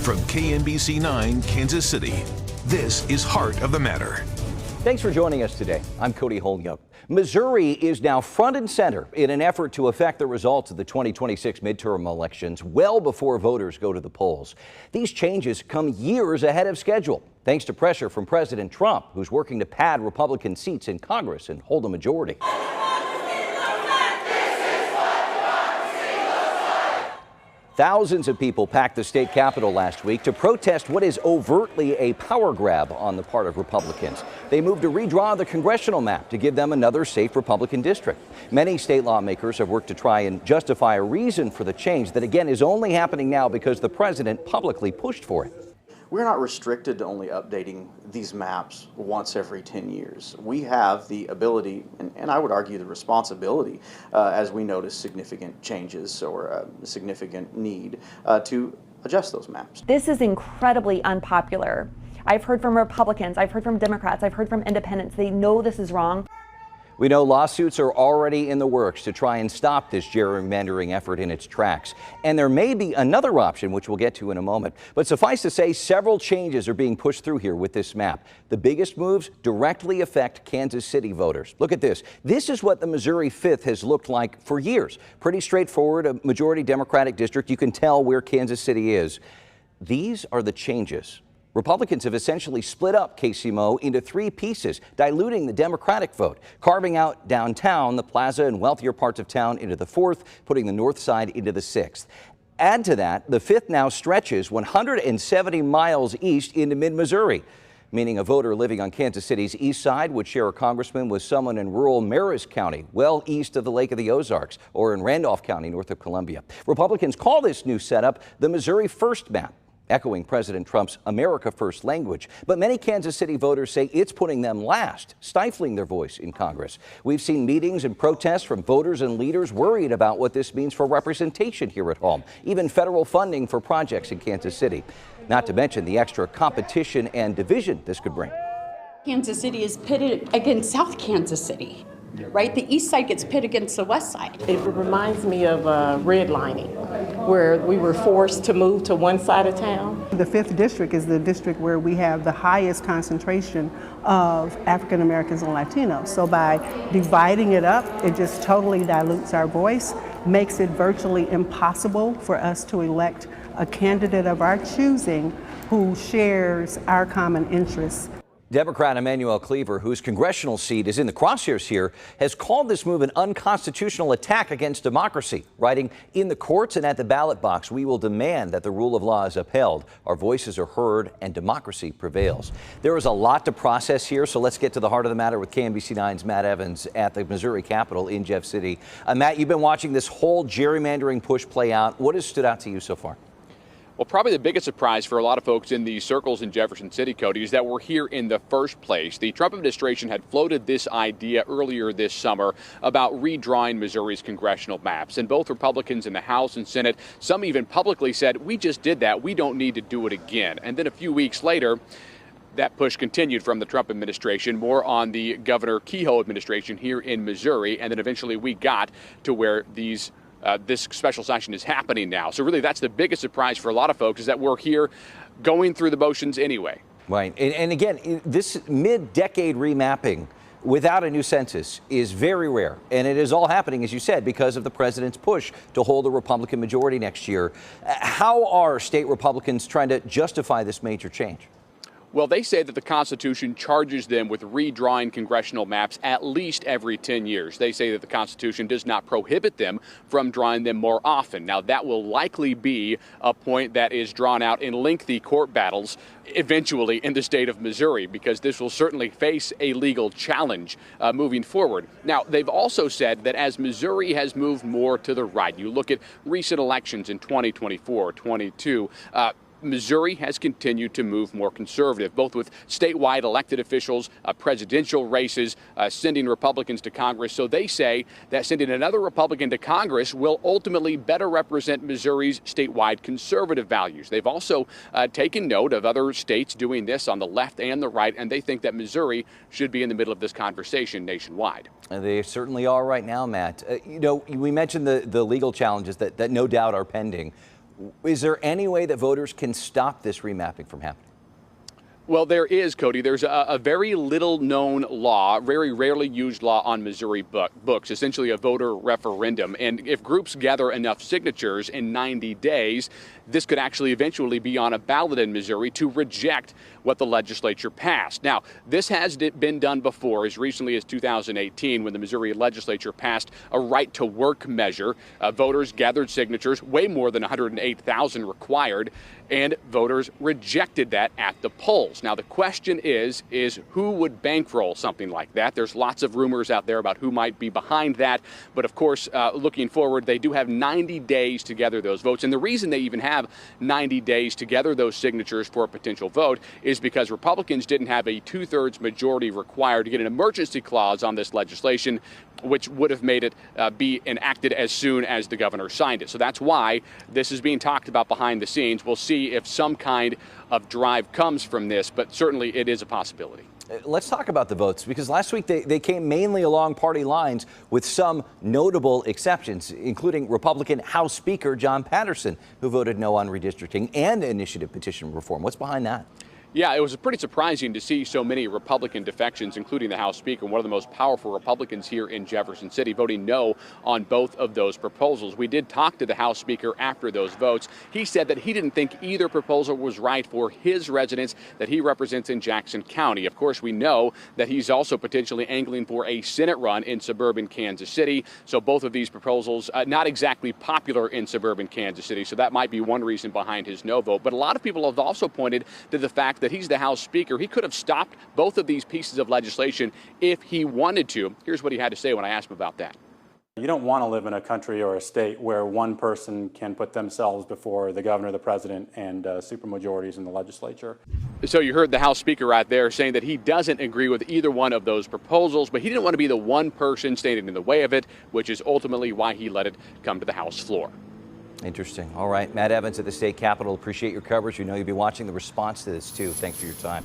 From KMBC 9, Kansas City, this is Heart of the Matter. Thanks for joining us today. I'm Cody Holyoke. Missouri is now front and center in an effort to affect the results of the 2026 midterm elections well before voters go to the polls. These changes come years ahead of schedule, thanks to pressure from President Trump, who's working to pad Republican seats in Congress and hold a majority. Thousands of people packed the state capitol last week to protest what is overtly a power grab on the part of Republicans. They moved to redraw the congressional map to give them another safe Republican district. Many state lawmakers have worked to try and justify a reason for the change that, again, is only happening now because the president publicly pushed for it. We're not restricted to only updating these maps once every 10 years. We have the ability, and I would argue the responsibility, as we notice significant changes or a significant need to adjust those maps. This is incredibly unpopular. I've heard from Republicans, I've heard from Democrats, I've heard from independents. They know this is wrong. We know lawsuits are already in the works to try and stop this gerrymandering effort in its tracks. And there may be another option, which we'll get to in a moment. But suffice to say, several changes are being pushed through here with this map. The biggest moves directly affect Kansas City voters. Look at this. This is what the Missouri 5th has looked like for years. Pretty straightforward, a majority Democratic district. You can tell where Kansas City is. These are the changes. Republicans have essentially split up KCMO into three pieces, diluting the Democratic vote, carving out downtown, the plaza and wealthier parts of town into the 4th, putting the north side into the 6th. Add to that, the 5th now stretches 170 miles east into mid-Missouri, meaning a voter living on Kansas City's east side would share a congressman with someone in rural Marist County, well east of the Lake of the Ozarks, or in Randolph County, north of Columbia. Republicans call this new setup the Missouri First map, echoing President Trump's America First language. But many Kansas City voters say it's putting them last, stifling their voice in Congress. We've seen meetings and protests from voters and leaders worried about what this means for representation here at home, even federal funding for projects in Kansas City, not to mention the extra competition and division this could bring. Kansas City is pitted against South Kansas City. Right? The east side gets pit against the west side. It reminds me of redlining, where we were forced to move to one side of town. The 5th district is the district where we have the highest concentration of African Americans and Latinos. So by dividing it up, it just totally dilutes our voice, makes it virtually impossible for us to elect a candidate of our choosing who shares our common interests. Democrat Emanuel Cleaver, whose congressional seat is in the crosshairs here, has called this move an unconstitutional attack against democracy, writing, "In the courts and at the ballot box, we will demand that the rule of law is upheld, our voices are heard, and democracy prevails." There is a lot to process here, so let's get to the heart of the matter with KMBC 9's Matt Evans at the Missouri Capitol in Jeff City. Matt, you've been watching this whole gerrymandering push play out. What has stood out to you so far? Well, probably the biggest surprise for a lot of folks in these circles in Jefferson City, Cody, is that we're here in the first place. The Trump administration had floated this idea earlier this summer about redrawing Missouri's congressional maps. And both Republicans in the House and Senate, some even publicly said, we just did that. We don't need to do it again. And then a few weeks later, that push continued from the Trump administration, more on the Governor Kehoe administration here in Missouri. And then eventually we got to where this special session is happening now. So really, that's the biggest surprise for a lot of folks, is that we're here going through the motions anyway. Right. And again, this mid-decade remapping without a new census is very rare. And it is all happening, as you said, because of the president's push to hold a Republican majority next year. How are state Republicans trying to justify this major change? Well, they say that the Constitution charges them with redrawing congressional maps at least every 10 years. They say that the Constitution does not prohibit them from drawing them more often. Now, that will likely be a point that is drawn out in lengthy court battles eventually in the state of Missouri, because this will certainly face a legal challenge moving forward. Now, they've also said that as Missouri has moved more to the right, you look at recent elections in 2024, 22, Missouri has continued to move more conservative, both with statewide elected officials, presidential races, sending Republicans to Congress. So they say that sending another Republican to Congress will ultimately better represent Missouri's statewide conservative values. They've also taken note of other states doing this on the left and the right, and they think that Missouri should be in the middle of this conversation nationwide. They certainly are right now, Matt. We mentioned the legal challenges that no doubt are pending. Is there any way that voters can stop this remapping from happening? Well, there is, Cody. There's a very little known law, very rarely used law on Missouri books, essentially a voter referendum. And if groups gather enough signatures in 90 days, this could actually eventually be on a ballot in Missouri to reject what the legislature passed. Now, this has been done before, as recently as 2018, when the Missouri legislature passed a right to work measure. Voters gathered signatures, way more than 108,000 required, and voters rejected that at the polls. Now, the question is who would bankroll something like that? There's lots of rumors out there about who might be behind that. But of course, looking forward, they do have 90 days to gather those votes. And the reason they even have 90 days to gather those signatures for a potential vote is because Republicans didn't have a 2/3 majority required to get an emergency clause on this legislation, which would have made it be enacted as soon as the governor signed it. So that's why this is being talked about behind the scenes. We'll see if some kind of drive comes from this, but certainly it is a possibility. Let's talk about the votes, because last week they came mainly along party lines with some notable exceptions, including Republican House Speaker John Patterson, who voted no on redistricting and initiative petition reform. What's behind that? Yeah, it was pretty surprising to see so many Republican defections, including the House Speaker, one of the most powerful Republicans here in Jefferson City, voting no on both of those proposals. We did talk to the House Speaker after those votes. He said that he didn't think either proposal was right for his residents that he represents in Jackson County. Of course, we know that he's also potentially angling for a Senate run in suburban Kansas City. So both of these proposals, not exactly popular in suburban Kansas City. So that might be one reason behind his no vote. But a lot of people have also pointed to the fact that he's the House Speaker. He could have stopped both of these pieces of legislation if he wanted to. Here's what he had to say when I asked him about that. You don't want to live in a country or a state where one person can put themselves before the governor, the president, and supermajorities in the legislature. So you heard the House Speaker right there saying that he doesn't agree with either one of those proposals, but he didn't want to be the one person standing in the way of it, which is ultimately why he let it come to the House floor. Interesting. All right. Matt Evans at the state capitol. Appreciate your coverage. We know you'll be watching the response to this, too. Thanks for your time.